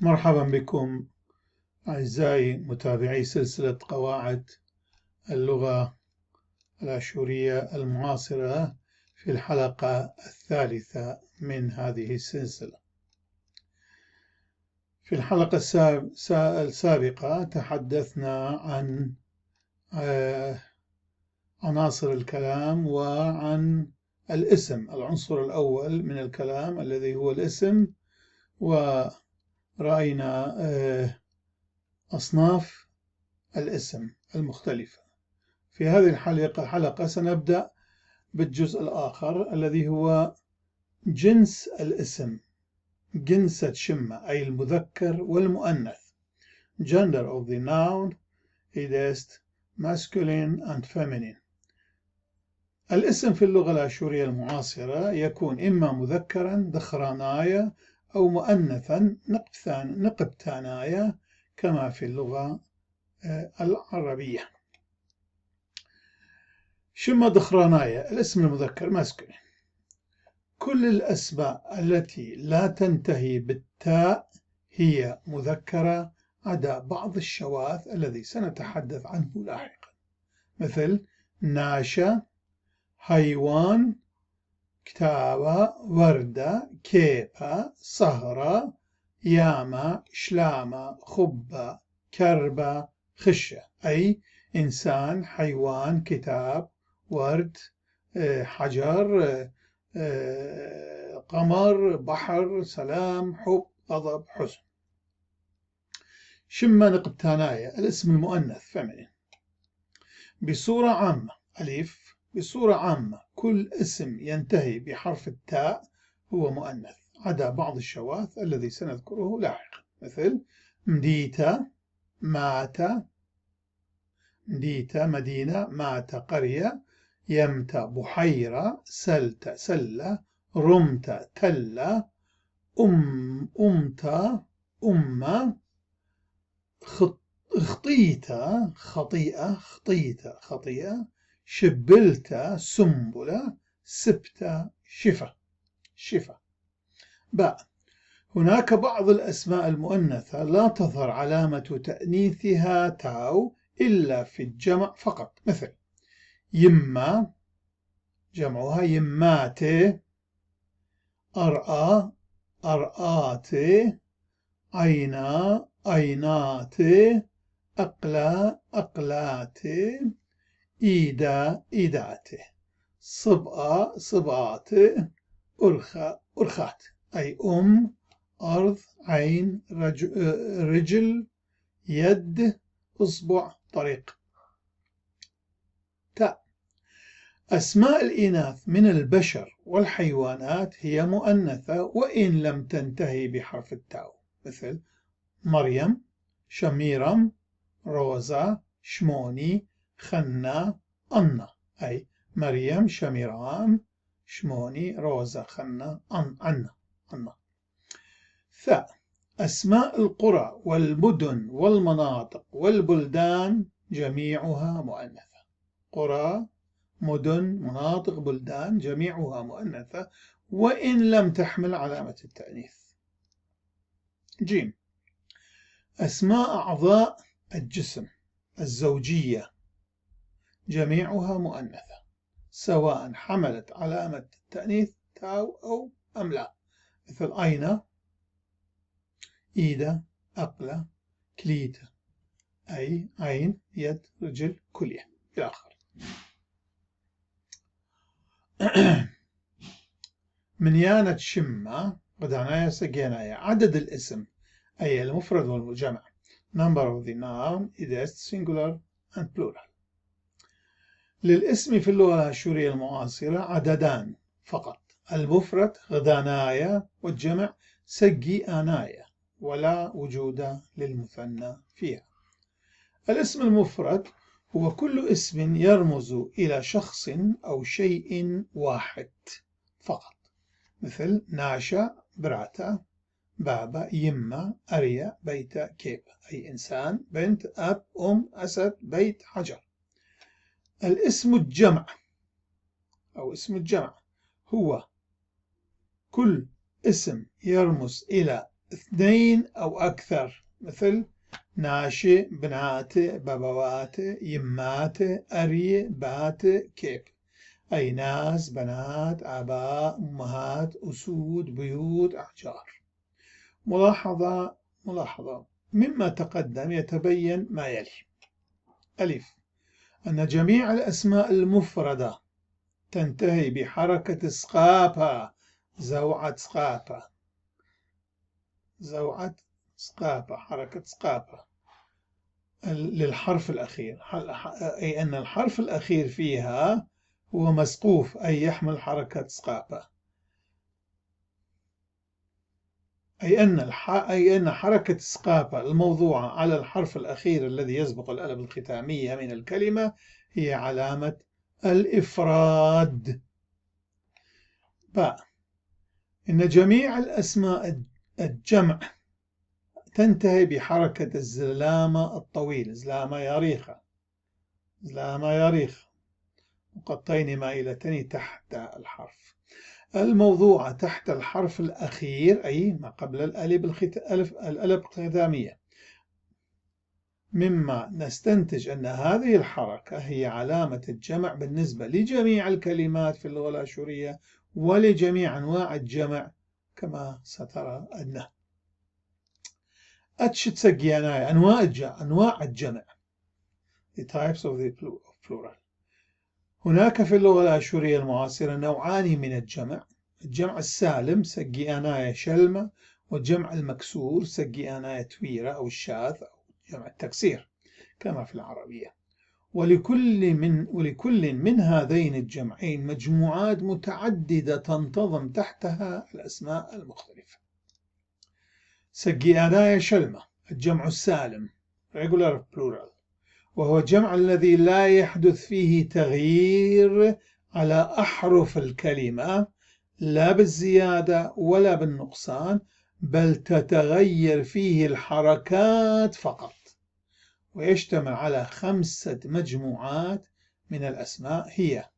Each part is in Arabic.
مرحبا بكم أعزائي متابعي سلسلة قواعد اللغة الآشورية المعاصرة في الحلقة الثالثة من هذه السلسلة. في الحلقة السابقة تحدثنا عن عناصر الكلام وعن الاسم، العنصر الأول من الكلام الذي هو الاسم، ورأينا أصناف الاسم المختلفة. في هذه الحلقة سنبدأ بالجزء الآخر الذي هو جنس الاسم، جنسة شمة، أي المذكر والمؤنث. Gender of the noun is masculine and feminine. الاسم في اللغة الآشورية المعاصرة يكون إما مذكرا دخرانايا أو مؤنثا نقبتانايا كما في اللغة العربية. شمة دخرانايا الاسم المذكر ماسكولين. كل الأسماء التي لا تنتهي بالتاء هي مذكرة عدا بعض الشواذ الذي سنتحدث عنه لاحقا، مثل ناشا، حيوان، كتابة، وردة، كيبة، صهرة، ياما، شلامة، خبة، كربة، خشة، أي إنسان، حيوان، كتاب، ورد، حجر، قمر، بحر، سلام، حب، غضب، حزن. شمة نقبتانايا الاسم المؤنث feminine. بصورة عامة ألف، بصورة عامة كل اسم ينتهي بحرف التاء هو مؤنث عدا بعض الشواذ الذي سنذكره لاحقا، مثل مديتا، ماتا، مديتا مدينة، ماتا قرية، يمتا بحيرة، سلتا سلة، رمتا تلة، أمتا أمة، خطيتا خطيئة، خطيتا خطيئة، شبلتا سنبلة، سبتا شفا شفا. باء، هناك بعض الأسماء المؤنثة لا تظهر علامة تأنيثها تاو إلا في الجمع فقط، مثل يما جمعها يماتي، أرآ أرآتي، عينا عيناتي، أقلا أقلاتي، إيدا إيداتي، صبأ صباتي، أرخى أرخات، أي أرض، عين، رجل، يد، أصبع، طريق. تاء، أسماء الإناث من البشر والحيوانات هي مؤنثة وإن لم تنتهي بحرف التاء، مثل مريم، شميرم، روزا، شموني، خنا، أنا، أي مريم، شميرام، شموني، روزا، خنا، أنا. ثاء، أسماء القرى والمدن والمناطق والبلدان جميعها مؤنثة. قرى، مدن، مناطق، بلدان جميعها مؤنثة وإن لم تحمل علامة التأنيث. جيم، أسماء أعضاء الجسم الزوجية جميعها مؤنثة سواء حملت علامة التأنيث تاو أو أم لا، مثل أين، إيدا، أقلة، كليتا، أي عين، يد، رجل، كلية إلى آخره. منيانة شمة قدانايا سجينايا، عدد الاسم أي المفرد والجمع. Number of the noun is singular and plural. للاسم في اللغة الآشورية المعاصرة عددان فقط، المفرد غدانايا والجمع سجي آنايا، ولا وجود للمثنى فيها. الاسم المفرد هو كل اسم يرمز إلى شخص أو شيء واحد فقط، مثل ناشا براتا، بابا، يما، أريا، بيتا، كيبا، أي إنسان، بنت، أب، أسد، بيت، حجر. الاسم الجمع أو اسم الجمع هو كل اسم يرمز إلى اثنين أو أكثر، مثل ناشئ، بناته، بابواته، يماته، أري، باته، كيف، أي ناس، بنات، آباء، أمهات، أسود، بيوت، أحجار. ملاحظة مما تقدم يتبين ما يلي: ألف، أن جميع الأسماء المفردة تنتهي بحركة سقابة، زوعة سقابة، حركة سقابة للحرف الأخير، أي أن الحرف الأخير فيها هو مسقوف، أي يحمل حركة سقابة، أي أن حركة سقابة الموضوعة على الحرف الأخير الذي يسبق الألف الختامية من الكلمة هي علامة الإفراد. باء، إن جميع الأسماء الجمع تنتهي بحركة الزلامة الطويل، زلامة ياريخ، نقطتين مائلتين تحت الحرف الموضوعة تحت الحرف الأخير، أي ما قبل الألف الختامية، مما نستنتج أن هذه الحركة هي علامة الجمع بالنسبة لجميع الكلمات في اللغة الآشورية ولجميع أنواع الجمع كما سترى أدنى. أتشتسجياناي، أنواع الجمع، the types of the plural. هناك في اللغة الآشورية المعاصرة نوعان من الجمع: الجمع السالم سجياناي شلمة، والجمع المكسور سجياناي تويرة أو الشاذ أو جمع التكسير كما في العربية. ولكل من هذين الجمعين مجموعات متعددة تنتظم تحتها الأسماء المختلفة. سجياناي شلمة، الجمع السالم regular plural، وهو الجمع الذي لا يحدث فيه تغيير على أحرف الكلمة لا بالزيادة ولا بالنقصان، بل تتغير فيه الحركات فقط، ويشتمل على 5 مجموعات من الأسماء هي: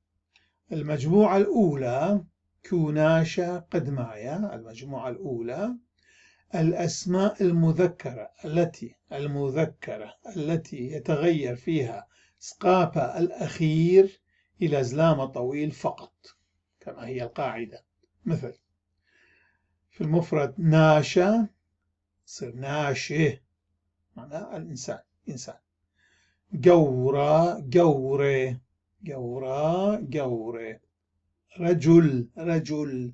المجموعة الأولى كوناشا قدمايا، المجموعة الأولى الأسماء المذكرة التي يتغير فيها سقاطة الأخير إلى زلامة طويل فقط كما هي القاعدة، مثل في المفرد ناشا يصير ناشه، معناه الإنسان، إنسان. جورا جوري، رجل،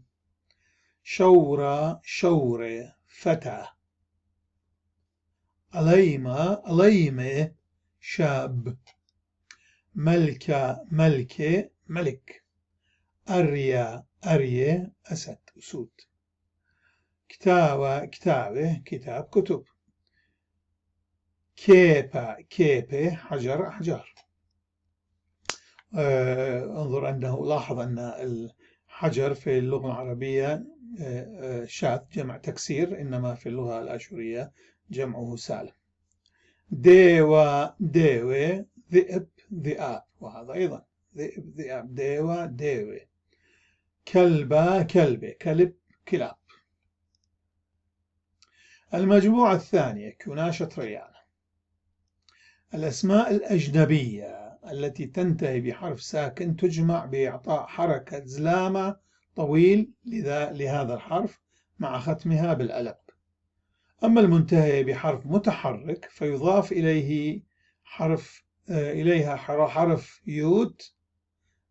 شورا شوري، فتى. أليمة شاب، ملكة ملك، أرية أسد أسود، كتابة كتاب كتب، كيبة حجر أحجار. انظر أنه لاحظ أن الحجر في اللغة العربية شاذ جمع تكسير، إنما في اللغة الآشورية جمعه سالم. ديوة ذئاب، وهذا أيضا ذئاب ديوة. كلبة كلب كلاب. المجموعة الثانية كوناشة ريانة، الأسماء الأجنبية التي تنتهي بحرف ساكن تجمع بإعطاء حركة زلامة طويل لهذا الحرف مع ختمها بالألف. أما المنتهي بحرف متحرك فيضاف إليها حرف يوت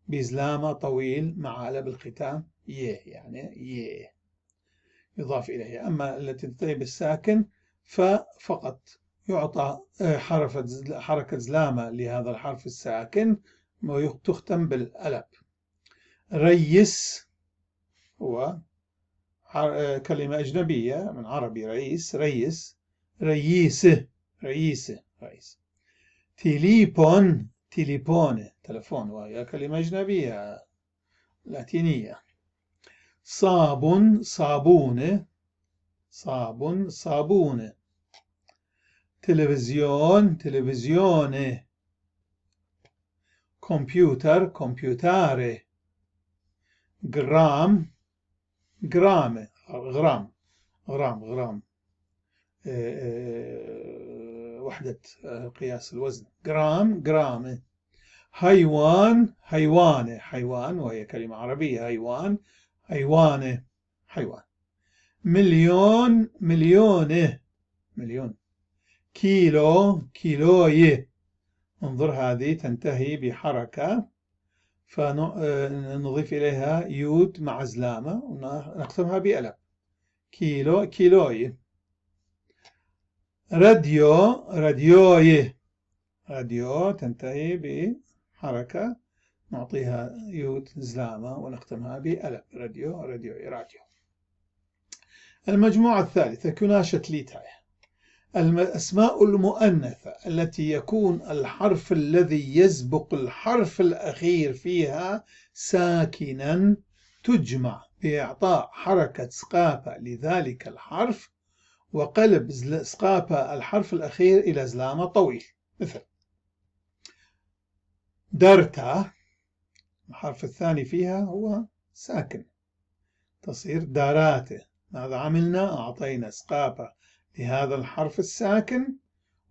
بزلامة طويل مع ألف الختام يه يضاف إليها. أما التي تنتهي بالساكن ففقط يعطى حركة زلامة لهذا الحرف الساكن وتختم بالألف. ريس هو كلمة أجنبية من عربي، ريس رييسة. تليفون تلفون، وهي كلمة أجنبية لاتينية. صابونة. تلفزيون كمبيوتر جرام وحدة قياس الوزن. جرام جرام. حيوان حيوانة حيوان، وهي كلمة عربية. حيوان حيوانة حيوان. مليون مليونه مليون. كيلو كيلويه. انظر، هذه تنتهي بحركة فنضيف إليها يود مع زلامة ونختمها بألف. كيلو كيلويه. راديو راديويه. راديو تنتهي بحركة نعطيها يود زلامة ونختمها بألف. راديو راديويه راديو. المجموعة الثالثة كناشة ليتاي. الأسماء المؤنثة التي يكون الحرف الذي يسبق الحرف الأخير فيها ساكنا تجمع بإعطاء حركة سقاپة لذلك الحرف وقلب سقاپة الحرف الأخير إلى زلامة طويل. مثل درتا، الحرف الثاني فيها هو ساكن تصير داراته. ماذا عملنا؟ أعطينا سقاپة لهذا الحرف الساكن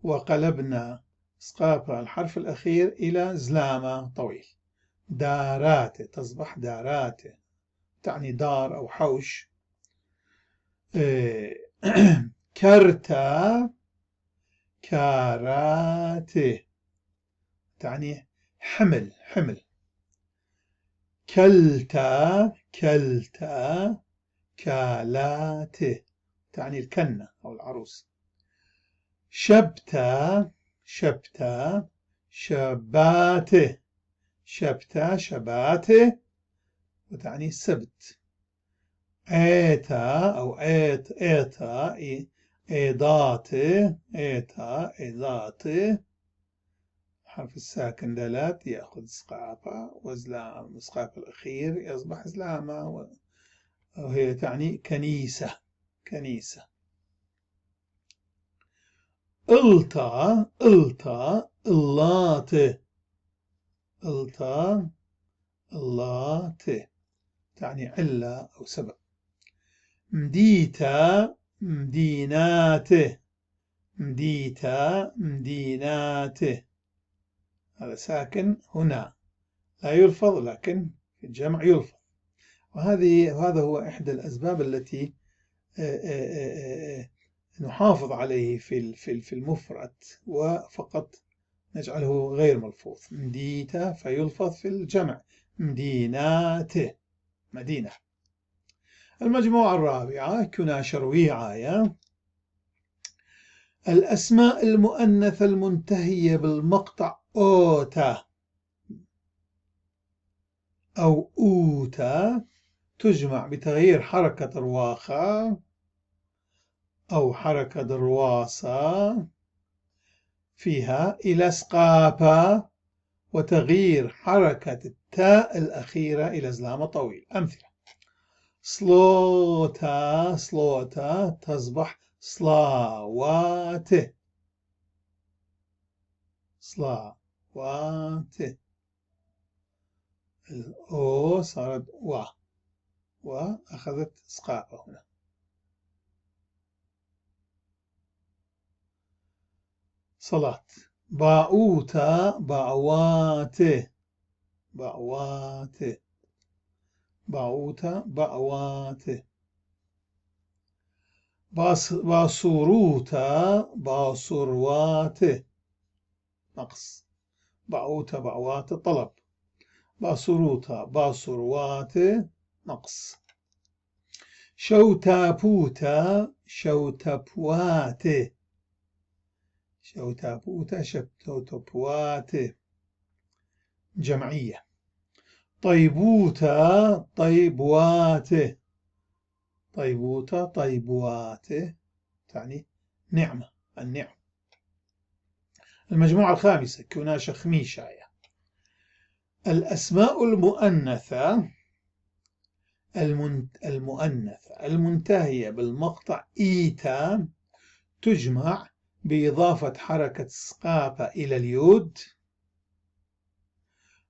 وقلبنا سقاپة الحرف الأخير إلى زلامة طويل. داراته تصبح داراته، تعني دار أو حوش. كرتا كاراته، تعني حمل حمل. كلتا كلتا كالاته، تعني الكنة أو العروس. شبتا شبتا شباته، شبتا شباته وتعني السبت. ايتا أو ايتا ايضاته ايتا ايضاته، حرف الساكن دلات يأخذ سقاپة وزلام، السقاپ الأخير يصبح زلامة وهي تعني كنيسة كنيسة. التا التا اللاته، التا اللاته تعني علة أو سبب. مديتا مديناته، مديتا مديناته، هذا ساكن هنا لا يلفظ لكن في الجمع يلفظ. وهذا هو إحدى الأسباب التي نحافظ عليه في المفرد وفقط نجعله غير ملفوظ. مديتا فيلفظ في الجمع. مديناته مدينة. المجموعة الرابعة كناشة رويعاية. الأسماء المؤنثة المنتهية بالمقطع أوتا أو أوتا تجمع بتغيير حركة رواخة أو حركة درواسة فيها إلى سقاپة وتغيير حركة التاء الأخيرة إلى زلامة طويل. أمثلة: سلوتا سلوتا تصبح صلاواته صلاواته. الأو صارت وأخذت سقاپة هنا. صلاة. باؤوتا باواته باواته باؤوتا باواته. باصوروتا باصرواته نقص. باؤوتا باواته طلب. باصروتا باصرواته نقص. شوتابوتا شوتبواته شوتابوتا شوتبواته جمعية. طيبوتا طيبواته طيبوتا طيبواته تعني نعمة النعم. المجموعة الخامسة كناشة خميشاية. الأسماء المؤنثة المنتهية بالمقطع إيتا تجمع بإضافة حركة سقاپة إلى اليود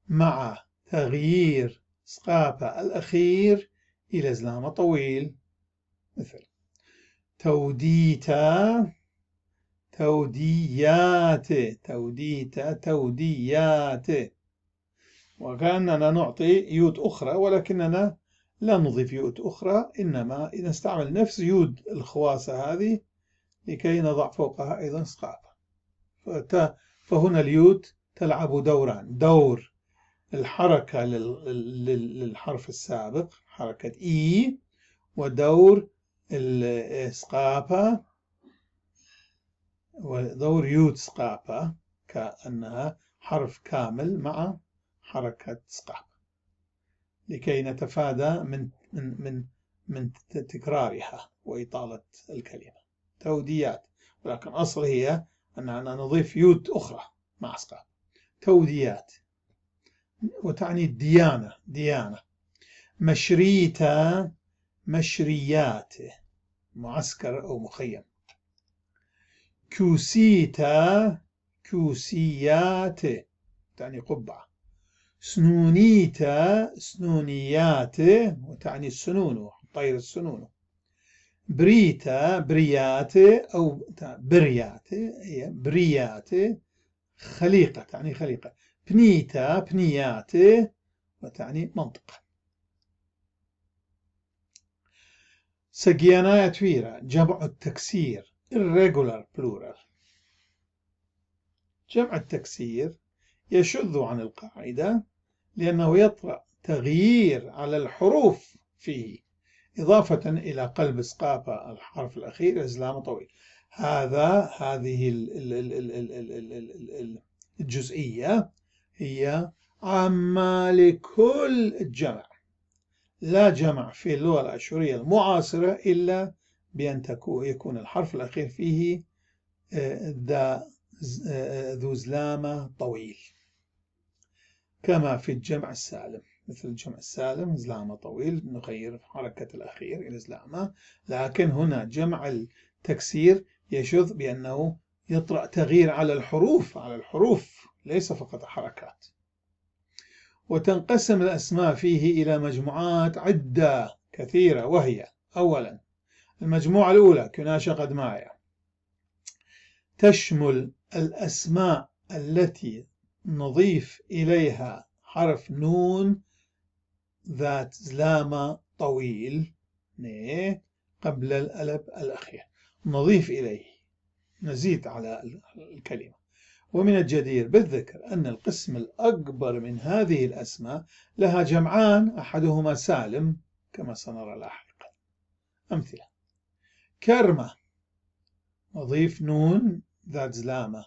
مع تغيير سقاپة الأخير إلى زلامة طويل. مثل توديتا، توديات، توديتا، توديات. وكأننا نعطي يود أخرى، ولكننا لا نضيف يود أخرى، إنما نستعمل نفس يود الخواصة هذه لكي نضع فوقها أيضا سقاطة. فهنا اليود تلعب دوران: دور الحركة للحرف السابق حركة إي، ودور الإسقاطة ودور يود سقاطة كأنها حرف كامل مع حركة سقاطة، لكي نتفادى من تكرارها وإطالة الكلمة. توديات، ولكن أصل هي أننا نضيف يود أخرى مع سقاطة. توديات. وتعني الديانة، ديانة. مشريتا، مشريات، معسكر أو مخيم. كوسيتا، كوسيات، تعني قبعة. سنونيتا، سنونيات، وتعني السنون، طير السنون. بريتا، بريات أو بريات، هي بريات، خليقة، تعني خليقة. بنيتا، بنيات، وتعني منطقة. سجيانا تويرا، جمع التكسير irregular plural. جمع التكسير يشذ عن القاعدة لأنه يطرأ تغيير على الحروف فيه، إضافة إلى قلب إسقاط الحرف الأخير إزلام طويل. هذه الجزئية هي عامة لكل الجمع. لا جمع في اللغة الآشورية المعاصرة إلا بأن يكون الحرف الأخير فيه ذو زلامة طويل، كما في الجمع السالم. مثل الجمع السالم زلامة طويل، نغير حركة الأخير إلى زلامة. لكن هنا جمع التكسير يشذ بأنه يطرأ تغيير على الحروف ليس فقط حركات. وتنقسم الأسماء فيه إلى مجموعات عدة كثيرة، وهي: أولا المجموعة الأولى كناشة قدماية، تشمل الأسماء التي نضيف إليها حرف نون ذات زلامة طويل قبل الألف الأخير، نضيف إليه، نزيد على الكلمة. ومن الجدير بالذكر أن القسم الأكبر من هذه الأسماء لها جمعان، أحدهما سالم كما سنرى لاحقا. أمثلة: كرمة، نضيف نون ذات زلامة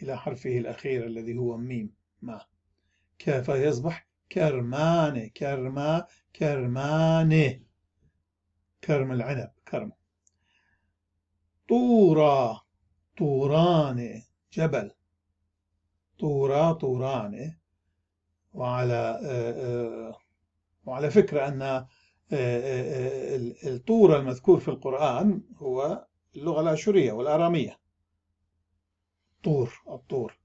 إلى حرفه الأخير الذي هو ميم ما، فيصبح كرمانة، كرما، كرمانة، كرم العنب، كرم. طورة، طورانة، جبل، طورة، طورانة. وعلى فكرة أن الطور المذكور في القرآن هو اللغة الآشورية والآرامية، طور، الطور.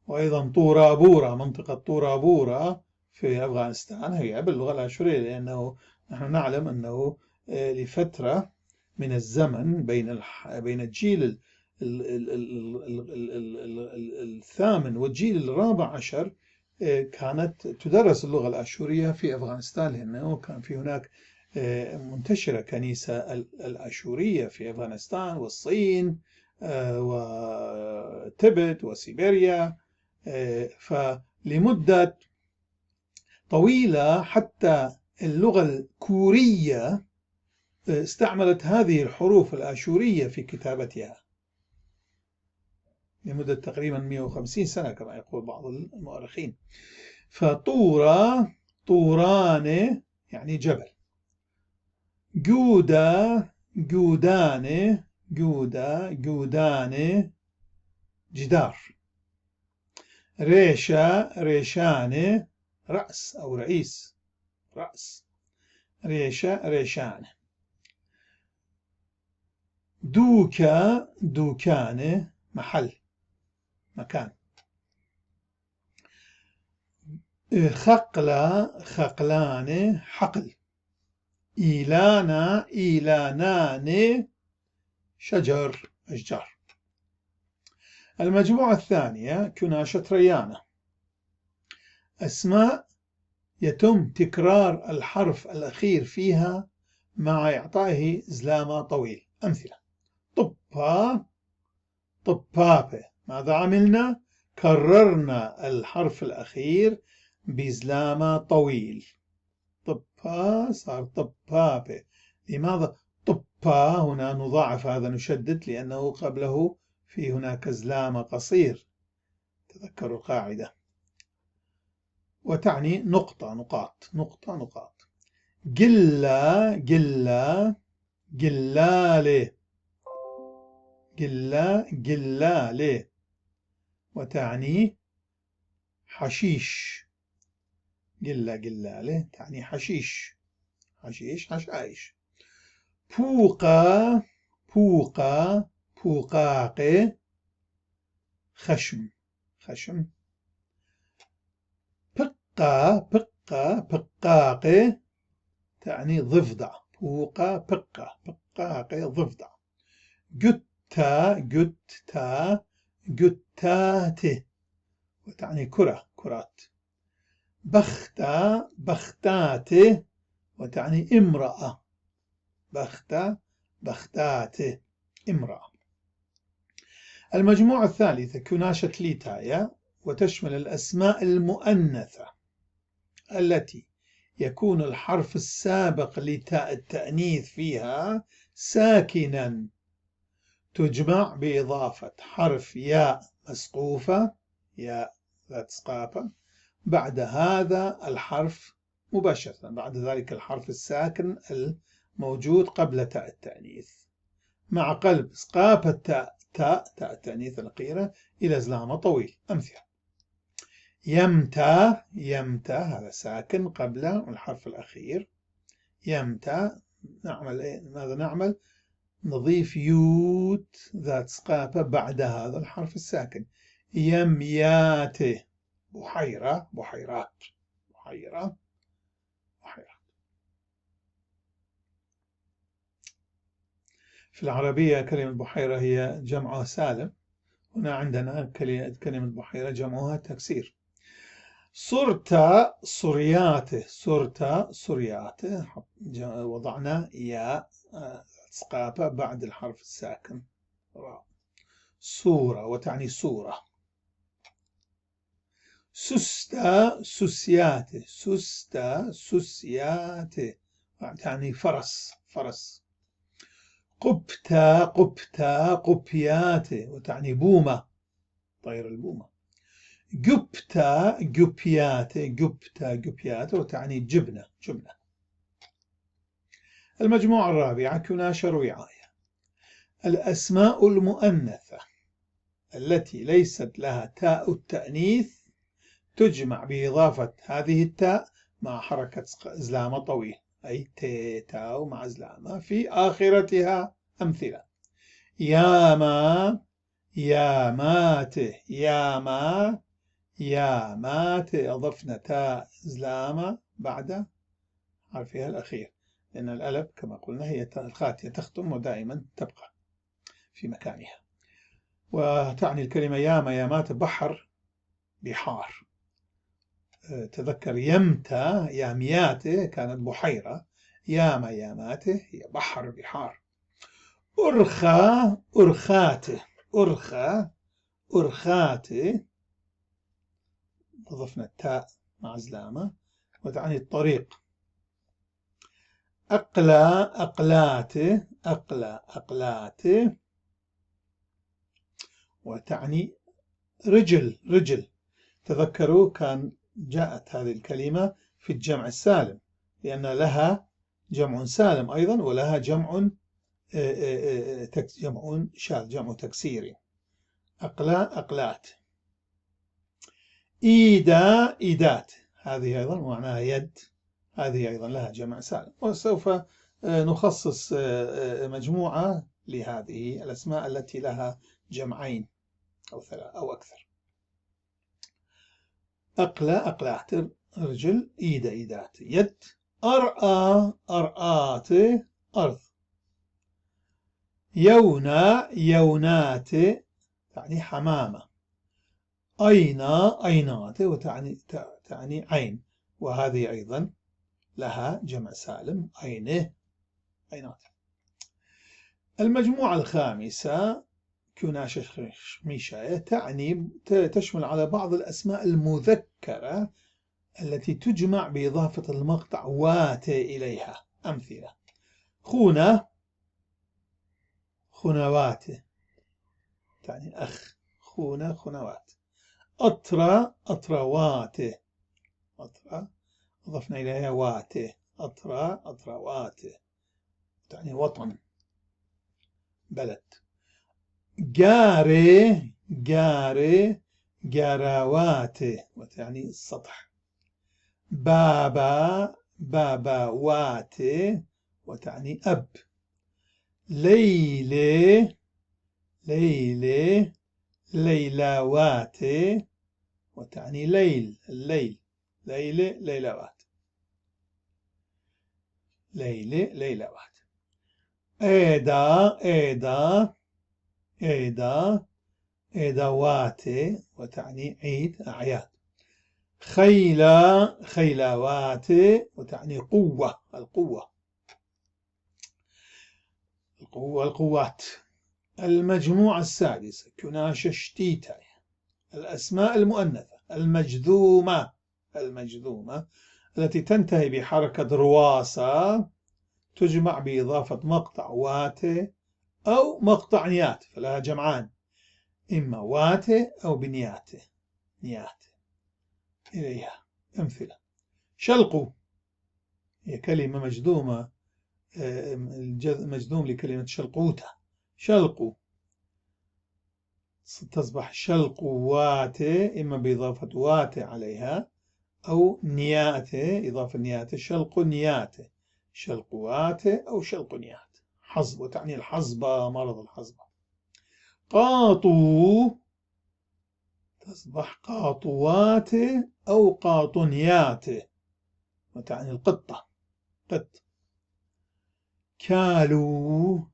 وأيضا طورا بورا، منطقة طورا بورا في أفغانستان هي باللغة الآشورية، لأنه نحن نعلم أنه لفترة من الزمن بين الجيل الثامن والجيل الرابع عشر كانت تدرس اللغة الآشورية في أفغانستان، لأنه كان في هناك منتشرة كنيسة الآشورية في أفغانستان والصين وتبت وسيبيريا. فلمدة طويلة حتى اللغة الكورية استعملت هذه الحروف الآشورية في كتابتها لمدة تقريبا 150 سنة كما يقول بعض المؤرخين. فطورة، طورانة يعني جبل. جودة، جودانة، جودة، جودانة جدار. ريشة، ريشانة رأس أو رئيس، رأس. ريشة، ريشانة. دوكة، دوكانة محل، مكان. خقلة، خقلانة حقل. إيلانا، إيلانان شجر، أشجار. المجموعة الثانية كناشة ريانة، أسماء يتم تكرار الحرف الأخير فيها مع إعطائه زلامة طويل. أمثلة: طبا، طبابة. ماذا عملنا؟ كررنا الحرف الأخير بزلامة طويل. طبا صار طبابة. لماذا طبا هنا نضاعف هذا، نشدد لأنه قبله في هناك زلامة قصير، تذكروا القاعدة. وتعني نقطة، نقاط، نقطة، نقاط. قلة، قلة، قلالة، قلة، قلالة. وتعني حشيش. قلة، قلالة تعني حشيش، حشيش، حشائش. بوقة، بوقة، بوقاقة، خشم، خشم. بقة، بقة، بقاقة تعني ضفدع. بوقة، بقة، بقاقة، ضفدع. قتة، قتة، قتاته وتعني كرة، كرات. بختة، بختاته وتعني امرأة. بختة، بختاته، امرأة. المجموعة الثالثة كناشة ليتايا، وتشمل الأسماء المؤنثة التي يكون الحرف السابق لتاء التأنيث فيها ساكنا، تجمع بإضافة حرف ياء مسقوفة، ياء ذات سقافة، بعد هذا الحرف مباشرة، بعد ذلك الحرف الساكن الموجود قبل تاء التأنيث، مع قلب سقافة تاء التأنيث الأخيرة إلى زلامة طويل. أمثلة: يمتى، يمتى هذا ساكن قبل الحرف الأخير. يمتى نعمل إيه؟ ماذا نعمل؟ نضيف يوت ذات سقافة بعد هذا الحرف الساكن. يمياته، بحيرة، بحيرات، بحيرة، بحيرات. في العربية كلمة بحيرة هي جمعها سالم، هنا عندنا كلمة بحيرة جمعها تكسير. صرت، صرياته، صرت، صرياته، وضعنا ياء سقافة بعد الحرف الساكن. صورة وتعني صورة. سستا، سسياته، سستا، سسياته تعني فرس، فرس. قبتا، قبتا، قبياته وتعني بومة، طير البومة. قبتا، قبياته، قبتا، قبياته وتعني جبنة، جبنة. المجموعة الرابعة كناشة رعاية، الأسماء المؤنثة التي ليست لها تاء التأنيث تجمع بإضافة هذه التاء مع حركة زلامة طويل، أي تي تاو مع زلامة في آخرتها. أمثلة: ياما، ياماته، ياما، ياماته، أضفنا تاء زلامة بعد حرفها الأخير، لأن الألف كما قلنا هي تاء الخاتية تختم ودائما تبقى في مكانها. وتعني الكلمة ياما، يامات بحر، بحار. تذكر يمتى، يامياته كانت بحيرة، ياما، ياماته هي بحر، بحار. أرخى، أرخاته، أرخى، أرخاته، أضفنا التاء مع زلامة وتعني الطريق. أقلى، أقلاته، أقلى، أقلاته وتعني رجل، رجل. تذكروا كان جاءت هذه الكلمة في الجمع السالم، لأن لها جمع سالم أيضا ولها جمع شاذ، جمع تكسيري. أقلى، أقلات. إيدا، إيدات، هذه أيضا معناها يد، هذه أيضا لها جمع سالم. وسوف نخصص مجموعة لهذه الأسماء التي لها جمعين أو ثلاثة أو أكثر. أقلى، أقلات، رجل. إيدا، إيدات، يد. أرأى، أرآت، أرض. يونا يونات تعني حمامة. أينا أينات تعني عين، وهذه أيضا لها جمع سالم أينه أينات. المجموعة الخامسة كناشة خميشة تشمل على بعض الأسماء المذكرة التي تجمع بإضافة المقطع وات إليها. أمثلة: خونة خنوات تعني أخ، خونة خنوات. أطرى أطروات، أطرى أضفنا إليها وات، أطرى أطروات تعني وطن بلد. جاري جاري جاراوات وتعني السطح. بابا باباوات وتعني أب. ليلي ليلي ليلاوات وتعني ليل، الليل. ليلي ليلاوات، ليلي ليلاوات. إيدا إيدا إيدا إيداوات وتعني عيد أعياد. خيلا خيلاوات وتعني قوة، القوة، القوة القوات. المجموعة السادسة كناشة شتيتا الأسماء المؤنثة المجذومة، المجذومة التي تنتهي بحركة رواسة تجمع بإضافة مقطع وات أو مقطع نيات، فلها جمعان: إما وات أو بنيات، نيات إليها. أمثلة: شلقو هي كلمة مجذومة، مجذوم لكلمة شلقوتة، شلقو تصبح شلقوات إما بإضافة وات عليها أو نيات، إضافة نيات، شلق نيات، شلقوات أو شلقنيات. حصب وتعني الحصبة، مرض الحصبة. قاطو تصبح قاطوات أو قاطنيات وتعني القطة، قط. كالو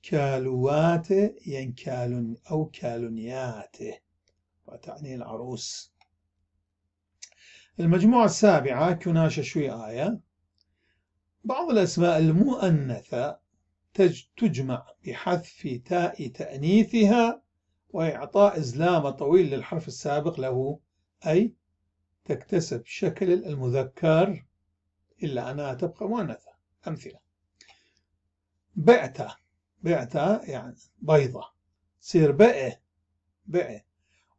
كالوات ينكال أو كالونيات وتعني العروس. المجموعة السابعة كناشة شوي آية. بعض الأسماء المؤنثة تجمع بحذف تاء تأنيثها وإعطاء إزلام طويل للحرف السابق له، أي تكتسب شكل المذكر إلا أنها تبقى مؤنثة. أمثلة: بعتة بعتة يعني بيضة، تصير بئة بئة.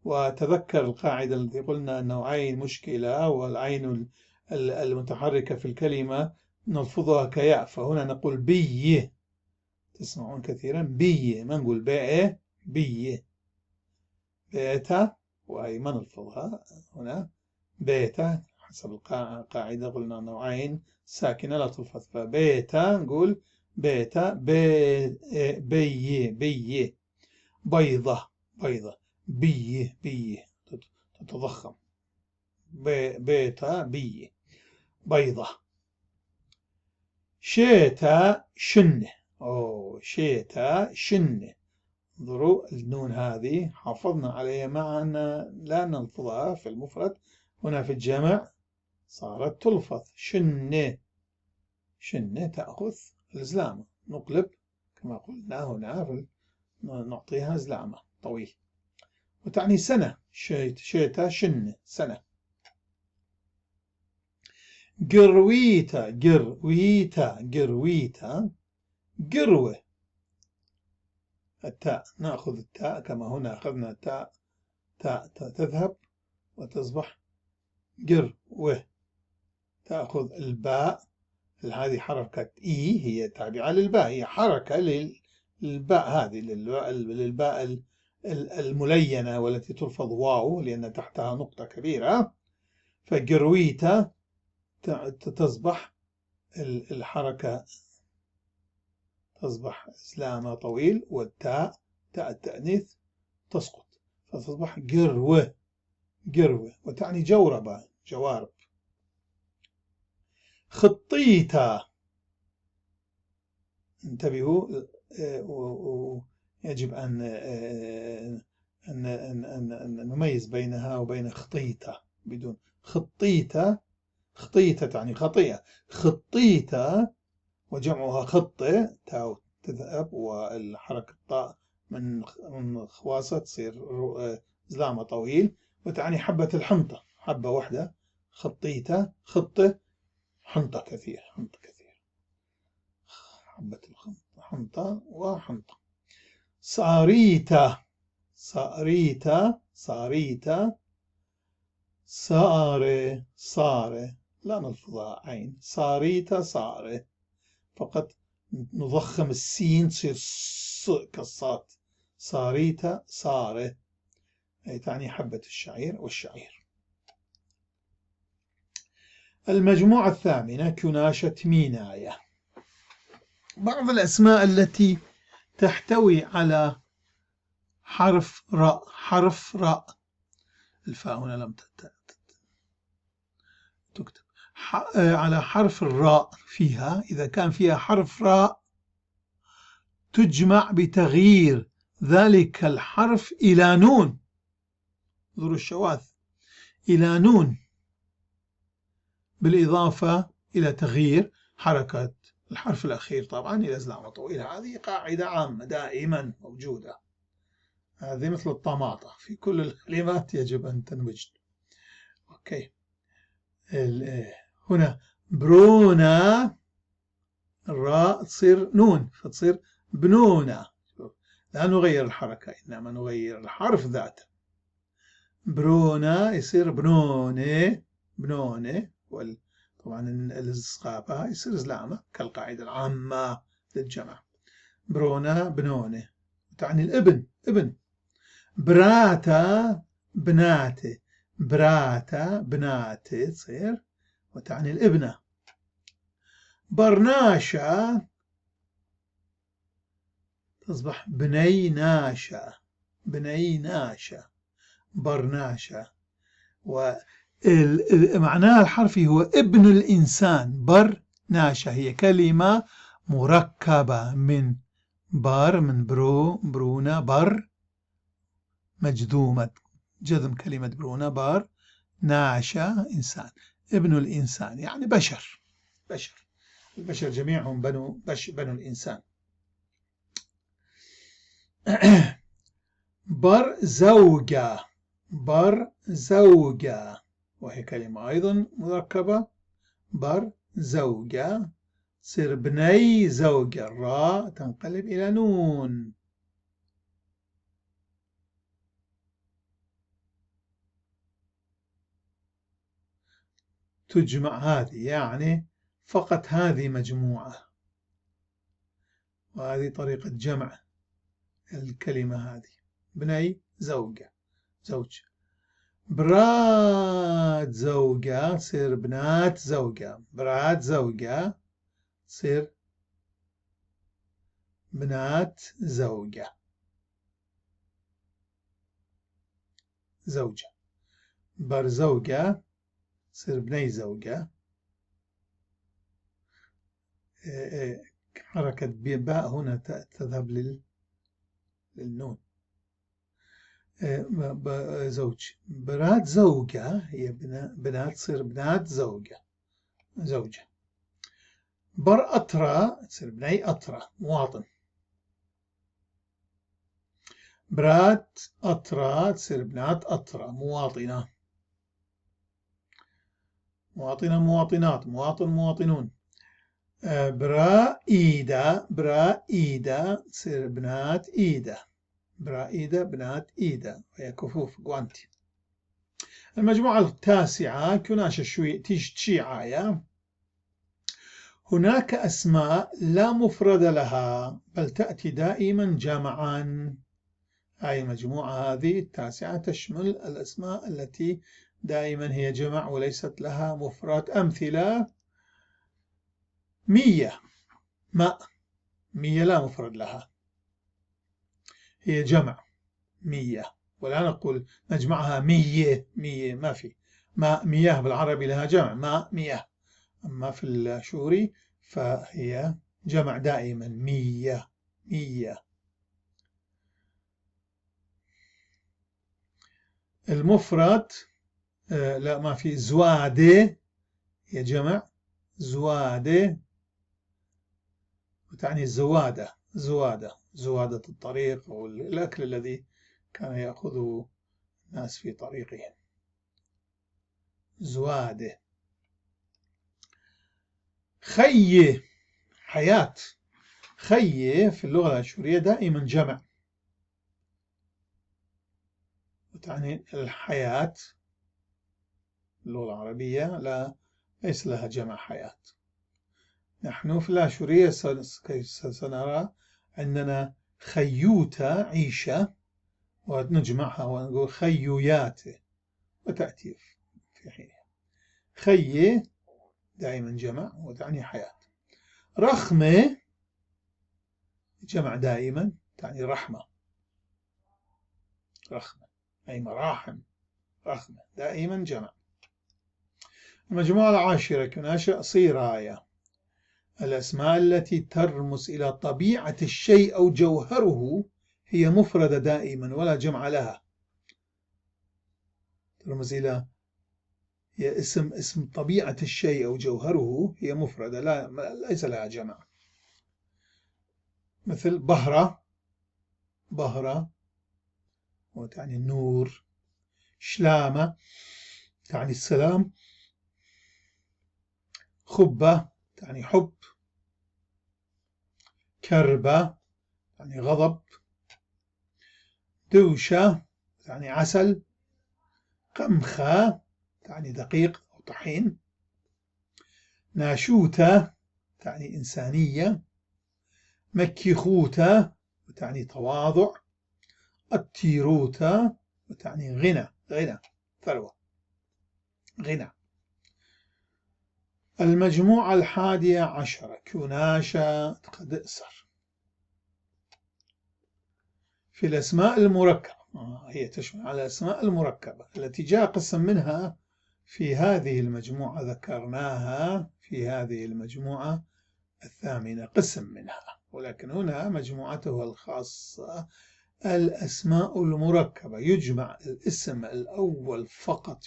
وتذكر القاعدة التي قلنا أنه عين مشكلة والعين المتحركة في الكلمة نلفظها كياء، فهنا نقول بي، تسمعون كثيرا بي، ما نقول بئة، بي. بيتا وهي ما نلفظها هنا بيتا، حسب القاعدة قلنا أنه عين ساكنة لا تلفظ، فبيتا نقول بيتا بي بي. بيضة بيضة، بي بي تتضخم، بيتا بي بيضة. شيتا شنة، أو شيتا شنة، انظروا النون هذه حافظنا عليها مع أن لا نلفظها في المفرد، هنا في الجمع صارت تلفظ. شنة شنة تأخذ الزلامة، نقلب كما قلنا هنا نعطيها زلامة طويل، وتعني سنة. شيتا شنة سنة. قرويتا قرويتا قرويتا قروة، التاء نأخذ التاء كما هنا أخذنا التاء، تاء تذهب وتصبح قروة. تأخذ الباء، هذه حركة إي هي تابعة للباء، هي حركة للباء هذه، للباء الملينة والتي تلفظ واو لأن تحتها نقطة كبيرة. فقرويتا تصبح الحركة تصبح إسلامة طويل، والتاء تاء التأنيث تسقط فتصبح قروة قروة وتعني جوربة جوارب. خطيتا، انتبهوا ويجب أن نميز بينها وبين خطيته بدون خطيته. خطيته تعني خطيئة، خطيته وجمعها خطة، تاء تذهب والحركة الطاء من خواصة تصير زلامة طويل، وتعني حبة الحنطة، حبة واحدة، خطيته خطة، حنطة كثير، حنطة كثير، حبة الحنطة وحنطة. صاريته، صاريته، صاريته، صار، صار، لا نلفظها عين، صاريته صار، فقط نضخم السين تصير ص كالصاد، صاريته صار، أي تعني حبة الشعير والشعير. المجموعة الثامنة كناشة ميناية. بعض الأسماء التي تحتوي على حرف راء، حرف راء، الفاء هنا لم تكتب، على حرف الراء فيها، إذا كان فيها حرف راء تجمع بتغيير ذلك الحرف إلى نون، ذو الشواذ، إلى نون، بالإضافة إلى تغيير حركة الحرف الأخير طبعا إلى زلامة طويلة. هذه قاعدة عامة دائما موجودة، هذه مثل الطماطة في كل الكلمات يجب أن تنوجد. أوكي. هنا برونا، الراء تصير نون فتصير بنونا، لا نغير الحركة إنما نغير الحرف ذاته. برونا يصير بنونة، بنونة، طبعا الإسقاطها يصير زلامة كالقاعدة العامة للجمع. برونا بنونة تعني الابن، ابن. براتا بناته، براتا بناته تصير وتعني الابنة. برناشا تصبح بنيناشا، بنيناشا، برناشا، ومعناها الحرفي هو ابن الإنسان. برناشا هي كلمة مركبة من بر، من برو، برونا، بر مجذومة، جذم كلمة برونا، بر ناشا إنسان، ابن الإنسان يعني بشر، بشر، البشر جميعهم بنو الإنسان. بر زوجة، بر زوجة، وهي كلمة أيضا مركبة، بر زوجة تصير بني زوجة، الراء تنقلب إلى نون. تجمع هذه يعني فقط هذه مجموعة، وهذه طريقة جمع الكلمة هذه، بني زوجة، زوج. برات زوجة تصير بنات زوجة، برات زوجة تصير بنات زوجة، زوجة. بر زوجة تصير بني زوجة، حركة باء هنا تذهب للنون. زوج. بنات زوجة هي بنات تصير بنات زوجة، زوجة. بر أطرة تصير بني أطرة، مواطن. برات أطرة تصير بنات أطرة، مواطنة، مواطنة، مواطنات، مواطن، مواطنون. برا إيدا، برا إيدا تصير بنات إيدا، برا إيدا بنات إيدا، وهي كفوف جوانتي. المجموعة التاسعة كناشة تشيعايا. هناك أسماء لا مفرد لها بل تأتي دائما جمعا. هاي المجموعة هذه التاسعة تشمل الأسماء التي دائما هي جمع وليست لها مفرد. أمثلة: مية، ماء، مية لا مفرد لها، هي جمع مية، ولا نقول نجمعها مية، مية ما في. ماء، مياه بالعربي لها جمع، ماء، مياه. أما في الشوري فهي جمع دائما، مية، 100. المفرد لا ما في، زوادة هي جمع، زوادة وتعني زوادة، زوادة الطريق أو الأكل الذي كان يأخذه الناس في طريقهم، زوادة. خيّ حياة، خيّ في اللغة الآشورية دائما جمع، وتعني الحياة. اللغة العربية ليس لها جمع حياة. نحن في الآشورية سنرى أننا خيوتة عيشة، ونجمعها ونقول خيويات وتأتي في حينها. خي دائما جمع وتعني حياة. رخمة جمع دائما تعني رحمة، رخمة أي مراحم، رخمة دائما جمع. المجموعة العاشرة كناشئ صيرايا، الأسماء التي ترمز إلى طبيعة الشيء أو جوهره هي مفردة دائما ولا جمع لها. ترمز إلى هي اسم طبيعة الشيء أو جوهره، هي مفردة ليس لها جمع. مثل بهرة، بهرة وتعني النور. شلامة تعني السلام. خبة تعني حب. كربة تعني غضب. دوشة تعني عسل. قمخة تعني دقيق أو طحين. ناشوتة تعني إنسانية. مكيخوتة وتعني تواضع. التيروتة وتعني غنى، ثروة، غنى. المجموعة 11 كناشا قدئسر. في الأسماء المركبة، هي تشمل على الأسماء المركبة التي جاء قسم منها في هذه المجموعة، ذكرناها في هذه المجموعة 8 قسم منها، ولكن هنا مجموعته الخاصة الأسماء المركبة، يجمع الاسم الأول فقط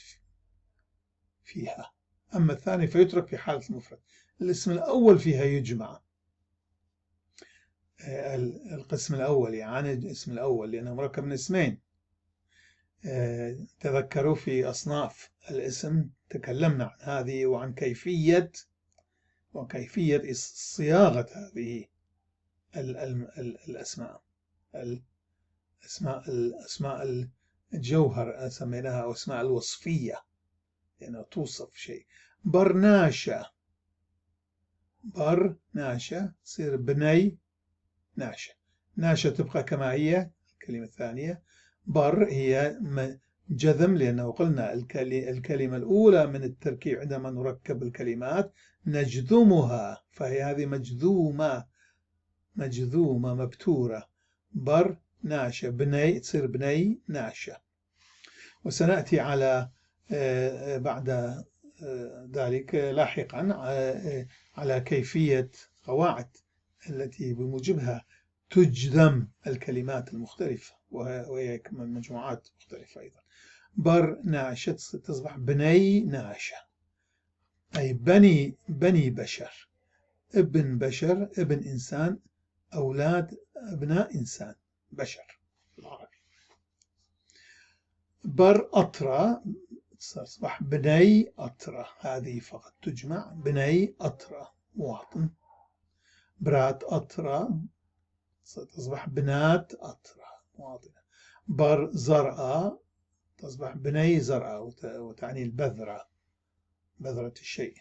فيها، أما الثاني فيترك في حالة المفرد. الاسم الأول فيها يجمع، القسم الأول يعني الاسم الأول لأنه مركب من اسمين. تذكروا في أصناف الاسم تكلمنا عن هذه وعن كيفية صياغة هذه الأسماء، الأسماء الجوهر سميناها، أو أسماء الوصفية لأنها توصف شيء. برناشة، برناشة تصير بني ناشة. ناشة تبقى كما هي الكلمة الثانية. بر هي جذم، لأنه قلنا الكلمة الأولى من التركيب عندما نركب الكلمات نجذمها، فهي هذه مجذومة مبتورة. بر ناشة، بني تصير بني ناشة. وسنأتي على بعد ذلك لاحقا على كيفية قواعد التي بموجبها تجذم الكلمات المختلفة، وهي مجموعات مختلفة أيضا. بر ناشة تصبح بني ناشة، أي بني بشر، ابن بشر، ابن إنسان، أولاد أبناء إنسان، بشر بالعربي. بر أطرى تصبح بني أطرى، هذه فقط تجمع، بني أطرى مواطن. برات أطرى تصبح بنات أطرى مواطنة. بر زرعة تصبح بني زرعة وتعني البذرة، بذرة الشيء.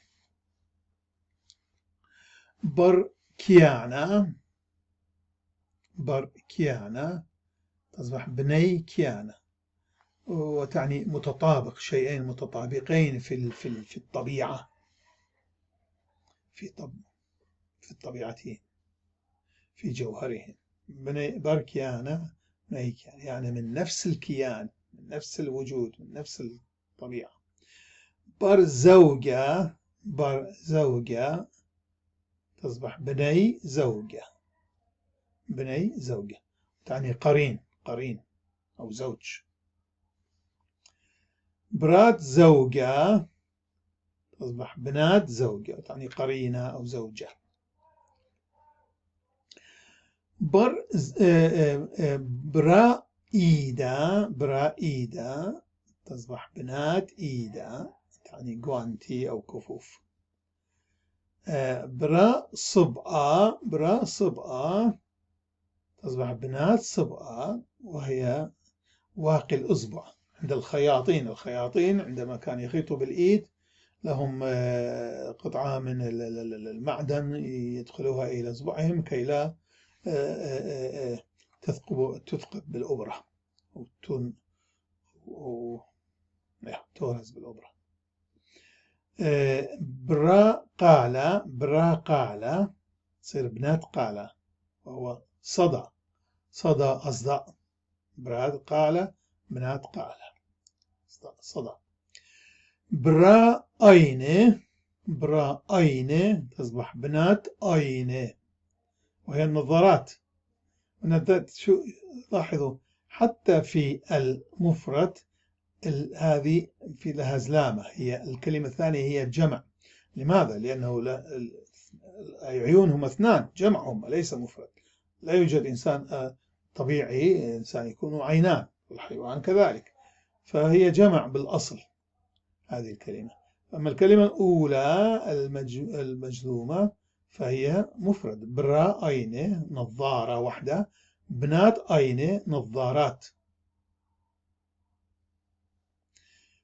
بر كيانة، بر كيانة تصبح بني كيانة وتعني متطابق، شيئين متطابقين في الطبيعة، في طبيعتهم، في جوهرهم. بر كيانة يعني من نفس الكيان، من نفس الوجود، من نفس الطبيعة. بر زوجة، بر زوجة تصبح بني زوجة، بني زوجة، تعني قرين أو زوج. برات زوجة تصبح بنات زوجة، تعني قرينة أو زوجة. برائيدة تصبح بنات إيدا، تعني جوانتي أو كفوف. براء صبأة تصبح بنات صبأة، وهي واقي الأصبع. عند الخياطين عندما كان يخيطوا بالإيد لهم قطعة من المعدن يدخلوها إلى إصبعهم كي لا تثقب بالأبرة أو تهرز بالأبرة. برا قالة تصير بنات قالة، وهو صدى أصداء. برات قالة بنات قالة صدى. برا أينة تصبح بنات أينة، وهي النظارات. شو لاحظوا حتى في المفرد هذه في لها زلامة، هي الكلمة الثانية هي جمع. لماذا؟ لأنه العيون هم اثنان، جمعهم ليس مفرد. لا يوجد إنسان طبيعي إنسان يكون عينان، والحيوان كذلك، فهي جمع بالأصل هذه الكلمة. أما الكلمة الأولى المجذومة فهي مفرد. برا أينة نظارة واحدة، بنات أينة نظارات.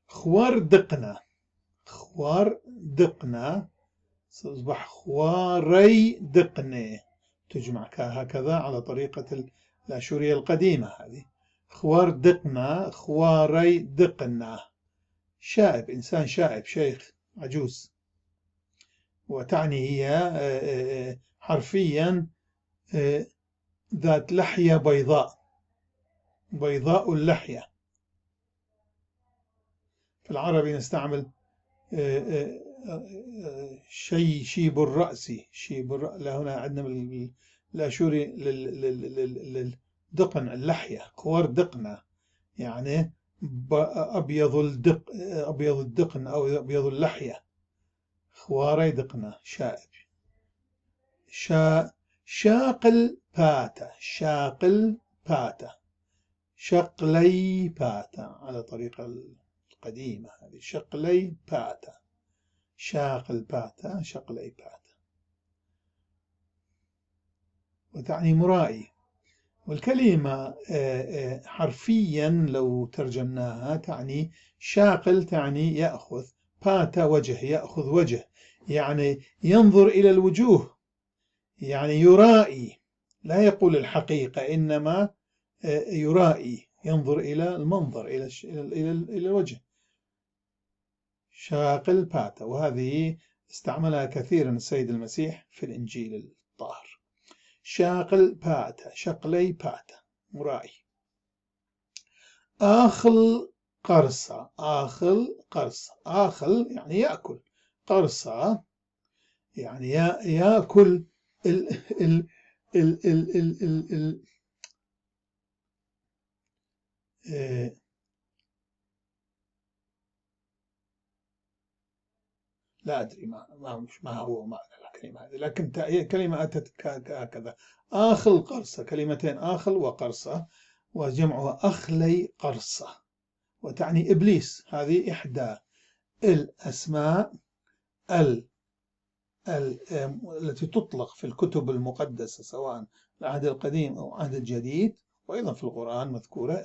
خوار دقنا تصبح خواري دقنة، تجمع هكذا على طريقة الآشورية القديمة. هذه خوار دقنا خواري دقنا، شائب، إنسان شائب، شيخ عجوز. وتعني هي حرفيا ذات لحية بيضاء اللحية. في العربي نستعمل شيب الرأس. هنا عندنا الآشوري للدقن اللحية، خوار دقنة يعني أبيض الدقن أو أبيض اللحية. خواري دقنة شائب. شاقل شقلي باتا على طريقة القديمة هذه، شقلي باتا، شاقل باتا، شقلي باتا، وتعني مرائي. والكلمة حرفيا لو ترجمناها تعني شاقل تعني يأخذ، باتا وجه، يأخذ وجه، يعني ينظر إلى الوجوه، يعني يرائي، لا يقول الحقيقة إنما يرائي، ينظر إلى المنظر، إلى الوجه. شاقل باتا، وهذه استعملها كثيرا السيد المسيح في الإنجيل الطاهر. شاقل باتا، شقلي باتا، مرائي. آخل قرصة آخل يعني يأكل، قرصة يعني يأكل ال ال ال ال ال ال ال لا أدري ما هو معنى الكلمة هذه، لكن كلمة أتت هكذا. آخل قرصة، كلمتين آخل وقرصة، وجمعها أخلي قرصة، وتعني إبليس. هذه إحدى الأسماء التي تطلق في الكتب المقدسة سواء العهد القديم أو العهد الجديد، وأيضا في القرآن مذكورة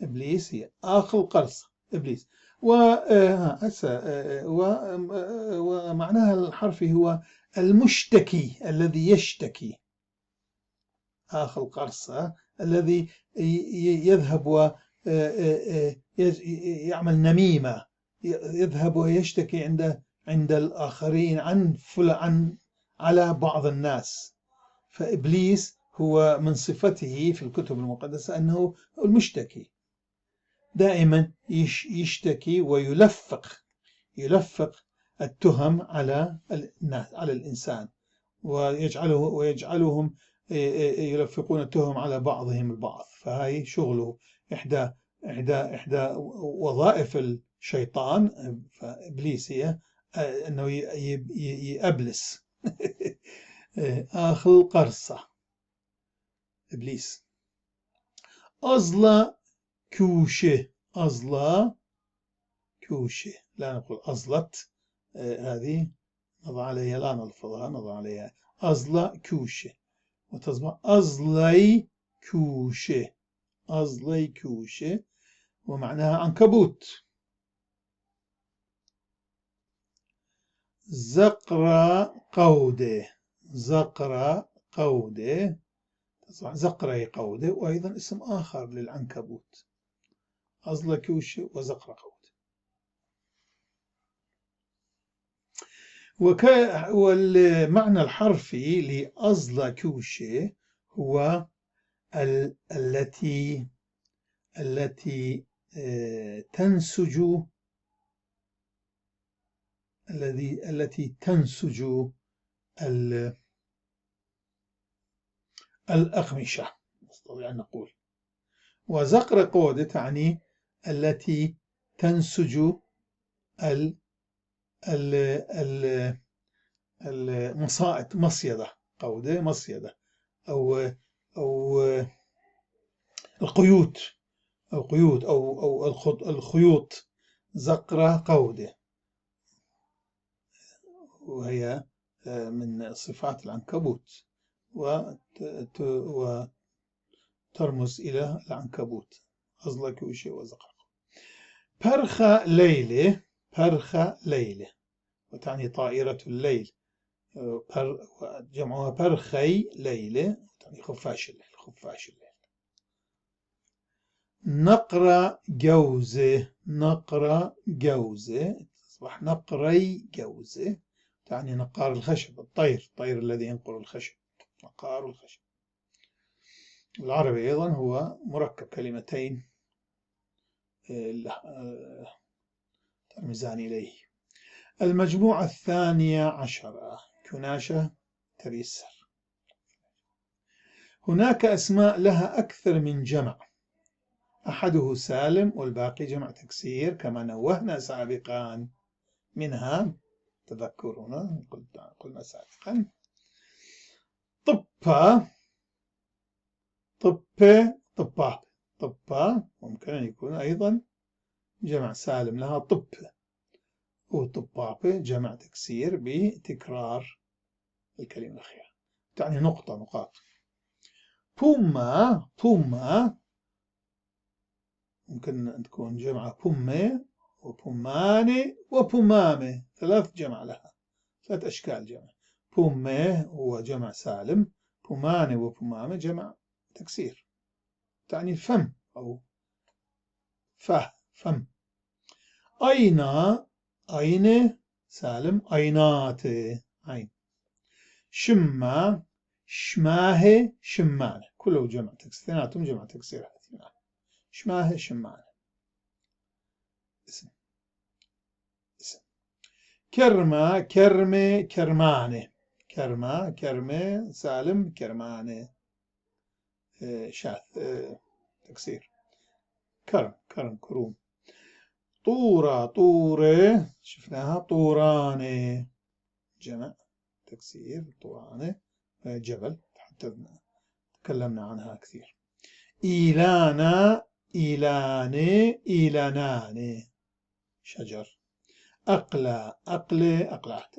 إبليس هي آخل قرصة، إبليس. ومعناها الحرفي هو المشتكي، الذي يشتكي. آخل قرصة الذي يذهب ويعمل نميمة، يذهب ويشتكي عند الآخرين على بعض الناس. فإبليس هو من صفته في الكتب المقدسة أنه المشتكي، دائما يشتكي ويلفق التهم على الناس، على الإنسان، ويجعلهم يلفقون التهم على بعضهم البعض. فهاي شغله إحدى وظائف الشيطان فإبليس هي أنه يأبلس آخذ قرصة إبليس. أزلة كوشة، أزلة كوشة، لا نقول أزلت، هذه نضع عليها، لا نلفظها، نضع عليها أزلة كوشة، وتصبح أزلي كوشة، أزلي كوشة، ومعناها عنكبوت. زقرة قودة، زقرة قودة، تصبح زقرة قودة، وأيضا اسم آخر للعنكبوت، أزلة كوشة وزقرة قودة. والمعنى الحرفي لأزلة كوشة هو التي تنسج، التي تنسج الأقمشة نستطيع أن نقول. وزقرة قودة تعني التي تنسج المصائد، مصيدة، قودة مصيدة، أو القيود، أو قيود أو الخيوط، زقرة قودة، وهي من صفات العنكبوت وترمز إلى العنكبوت، أزلة كوشة وزقرة. برخة ليلة، برخة ليلة، وتعني طائرة الليل، جمعها برخي ليلة، تعني خفاش الليل، خفاش الليل. نقرة جوزة، نقرة جوزة، تصبح نقري جوزة، تعني نقار الخشب، الطير الذي ينقر الخشب، نقار الخشب. العربي أيضا هو مركب كلمتين ترمزان إليه. المجموعة الثانية عشرة، كناشة تريسر. هناك أسماء لها أكثر من جمع، أحده سالم والباقي جمع تكسير كما نوهنا سابقا. منها تذكرون قلنا سابقا طبة، طبة، طباب، طبة ممكن أن يكون أيضا جمع سالم لها طبة، وطبابة جمع تكسير بتكرار الكلمة الأخيرة، تعني نقطة، نقاط. بوما، بوما ممكن أن تكون جمع بومة وبوماني وبومامة، ثلاث جمع لها، ثلاث أشكال جمع. بومة هو جمع سالم، بوماني وبومامة جمع تكسير، تعني فم أو فم. أينا، أين سالم، أينات، عين. شمة، شماه، شمانة، كله جمع تكسير، اثنيناتهم جمع تكسير، شماه، شمانة، اسم. كرمة، كرمة، كرمانة، كرمة، كرمة سالم، كرمانة شاذ تكسير. كرم، كرم، كروم. طورة، طورة شفناها، طورانة جمع تكسير، طورانة جبل، حتى تكلمنا عنها كثير. إيلانا، إيلانة، إيلانانة شجر. أقلى، أقلة، أقلعت،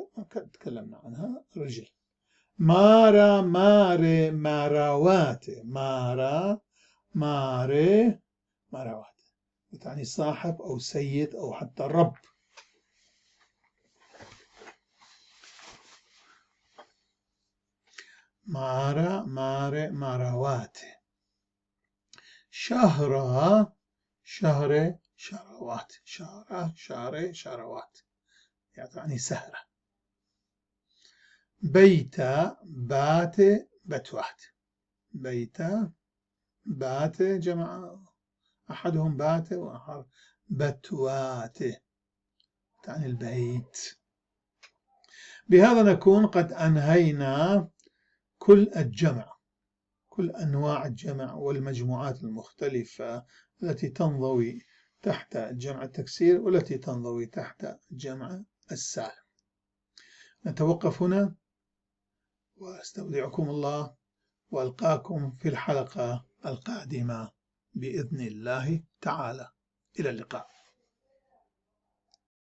تكلمنا عنها، رجل. مارا، ماري، ماراوات، مارا، ماري، ماراوات، تعني صاحب أو سيد أو حتى الرب. مارا، ماري، ماراوات. شهرة، شهر، شهروات، شهرة، شهر، شهروات، يعني سهرة. بيتا، بات، بتوات، بيتا، بات جمع أحدهم بات وآخر بتوات، تعني البيت. بهذا نكون قد أنهينا كل الجمع. كل أنواع الجمع والمجموعات المختلفة التي تنضوي تحت جمع التكسير والتي تنضوي تحت جمع السالم. نتوقف هنا وأستودعكم الله، وألقاكم في الحلقة القادمة بإذن الله تعالى. إلى اللقاء.